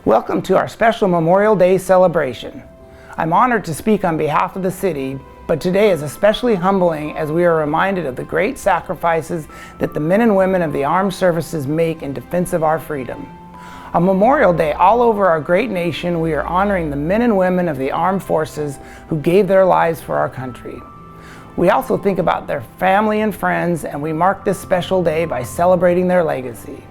Welcome to our special Memorial Day celebration. I'm honored to speak on behalf of the city, but today is especially humbling as we are reminded of the great sacrifices that the men and women of the armed services make in defense of our freedom. On Memorial Day, all over our great nation, we are honoring the men and women of the armed forces who gave their lives for our country. We also think about their family and friends, and we mark this special day by celebrating their legacy.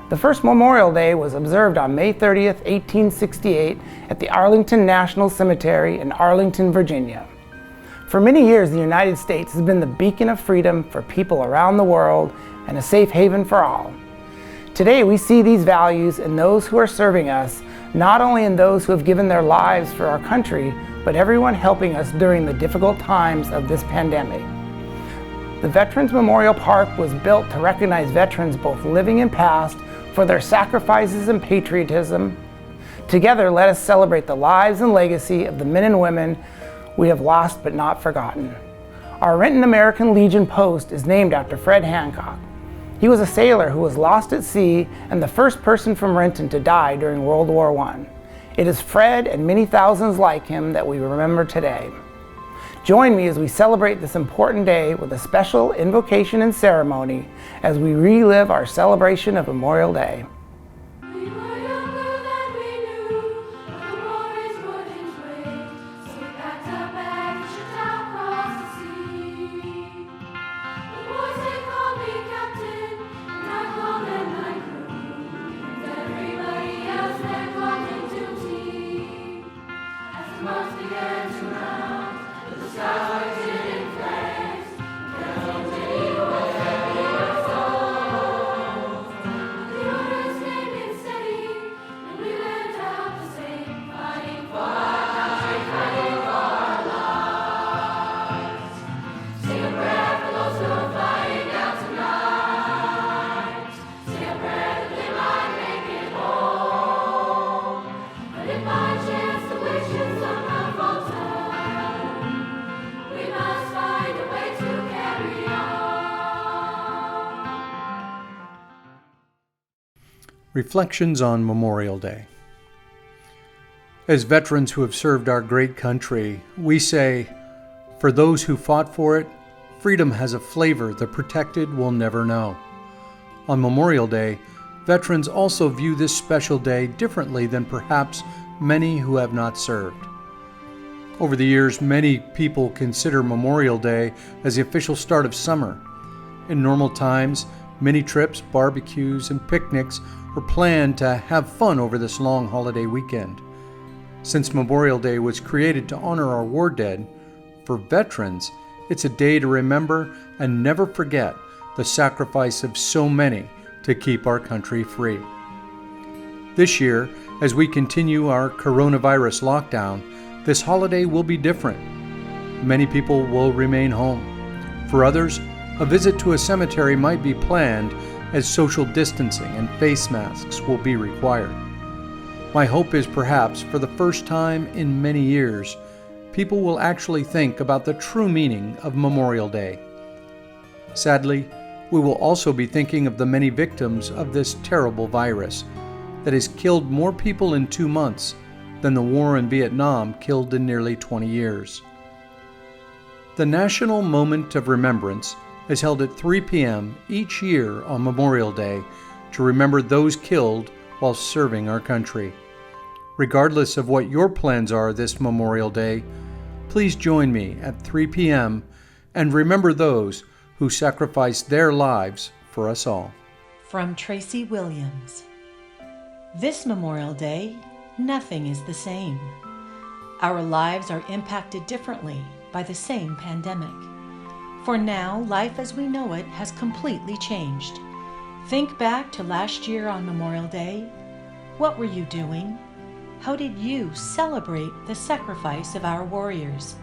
The first Memorial Day was observed on May 30th, 1868 at the Arlington National Cemetery in Arlington, Virginia. For many years, the United States has been the beacon of freedom for people around the world and a safe haven for all. Today, we see these values in those who are serving us, not only in those who have given their lives for our country, but everyone helping us during the difficult times of this pandemic. The Veterans Memorial Park was built to recognize veterans both living and past for their sacrifices and patriotism. Together, let us celebrate the lives and legacy of the men and women we have lost but not forgotten. Our Renton American Legion Post is named after Fred Hancock. He was a sailor who was lost at sea and the first person from Renton to die during World War I. It is Fred and many thousands like him that we remember today. Join me as we celebrate this important day with a special invocation and ceremony as we relive our celebration of Memorial Day. Reflections on Memorial Day. As veterans who have served our great country, we say, for those who fought for it, freedom has a flavor the protected will never know. On Memorial Day, veterans also view this special day differently than perhaps many who have not served. Over the years, many people consider Memorial Day as the official start of summer. In normal times, many trips, barbecues, and picnics were planned to have fun over this long holiday weekend. Since Memorial Day was created to honor our war dead, for veterans, it's a day to remember and never forget the sacrifice of so many to keep our country free. This year, as we continue our coronavirus lockdown, this holiday will be different. Many people will remain home. For others, a visit to a cemetery might be planned as social distancing and face masks will be required. My hope is perhaps for the first time in many years, people will actually think about the true meaning of Memorial Day. Sadly, we will also be thinking of the many victims of this terrible virus that has killed more people in 2 months than the war in Vietnam killed in nearly 20 years. The National Moment of Remembrance is held at 3 p.m. each year on Memorial Day to remember those killed while serving our country. Regardless of what your plans are this Memorial Day, please join me at 3 p.m. and remember those who sacrificed their lives for us all. From Tracy Williams. This Memorial Day, nothing is the same. Our lives are impacted differently by the same pandemic. For now, life as we know it has completely changed. Think back to last year on Memorial Day. What were you doing? How did you celebrate the sacrifice of our warriors?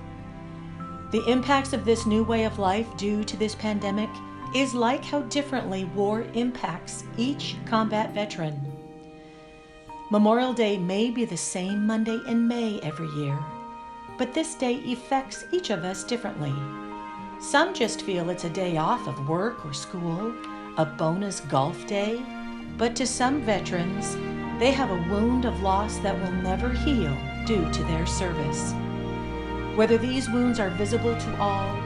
The impacts of this new way of life due to this pandemic is like how differently war impacts each combat veteran. Memorial Day may be the same Monday in May every year, but this day affects each of us differently. Some just feel it's a day off of work or school, a bonus golf day, but to some veterans, They have a wound of loss that will never heal due to their service. Whether these wounds are visible to all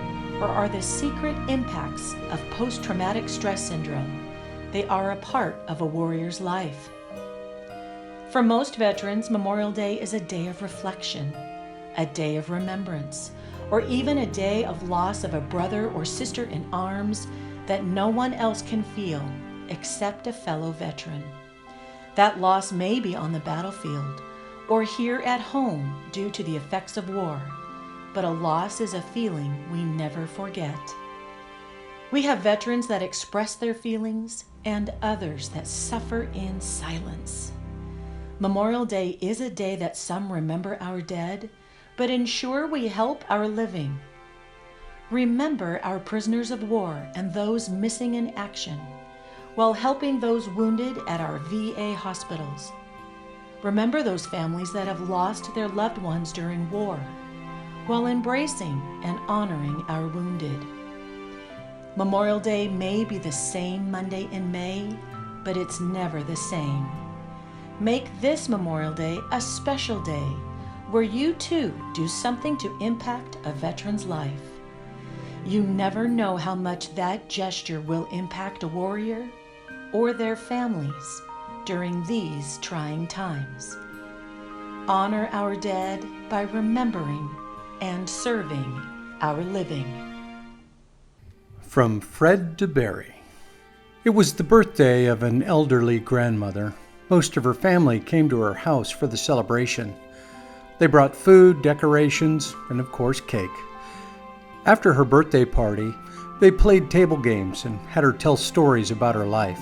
or are the secret impacts of post-traumatic stress syndrome, they are a part of a warrior's life. For most veterans, Memorial Day is a day of reflection, a day of remembrance, or even a day of loss of a brother or sister in arms that no one else can feel except a fellow veteran. That loss may be on the battlefield or here at home due to the effects of war, but a loss is a feeling we never forget. We have veterans that express their feelings and others that suffer in silence. Memorial Day is a day that some remember our dead, but ensure we help our living. Remember our prisoners of war and those missing in action, while helping those wounded at our VA hospitals. Remember those families that have lost their loved ones during war, while embracing and honoring our wounded. Memorial Day may be the same Monday in May, but it's never the same. Make this Memorial Day a special day where you too do something to impact a veteran's life. You never know how much that gesture will impact a warrior or their families during these trying times. Honor our dead by remembering and serving our living. From Fred DeBerry. It was the birthday of an elderly grandmother. Most of her family came to her house for the celebration. They brought food, decorations, and of course cake. After her birthday party, they played table games and had her tell stories about her life.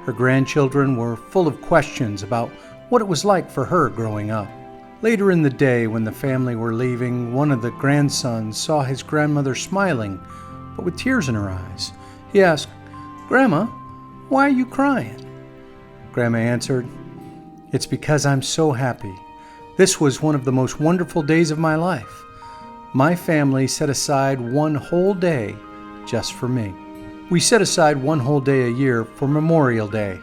Her grandchildren were full of questions about what it was like for her growing up. Later in the day, when the family were leaving, one of the grandsons saw his grandmother smiling, but with tears in her eyes. He asked, "Grandma, why are you crying?" Grandma answered, "It's because I'm so happy. This was one of the most wonderful days of my life. My family set aside one whole day just for me." We set aside one whole day a year for Memorial Day.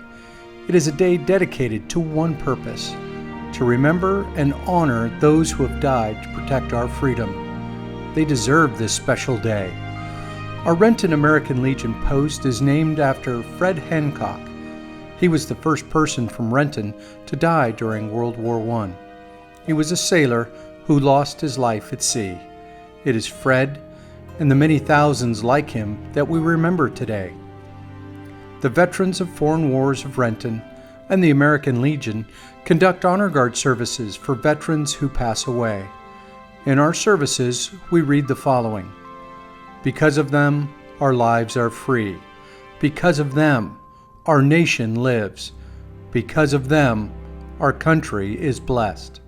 It is a day dedicated to one purpose: to remember and honor those who have died to protect our freedom. They deserve this special day. Our Renton American Legion Post is named after Fred Hancock. He was the first person from Renton to die during World War I. He was a sailor who lost his life at sea. It is Fred and the many thousands like him that we remember today. The veterans of foreign wars of Renton and the American Legion conduct honor guard services for veterans who pass away. In our services, we read the following: "Because of them, our lives are free. Because of them, our nation lives. Because of them, our country is blessed."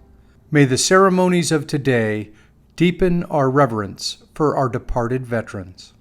May the ceremonies of today deepen our reverence for our departed veterans.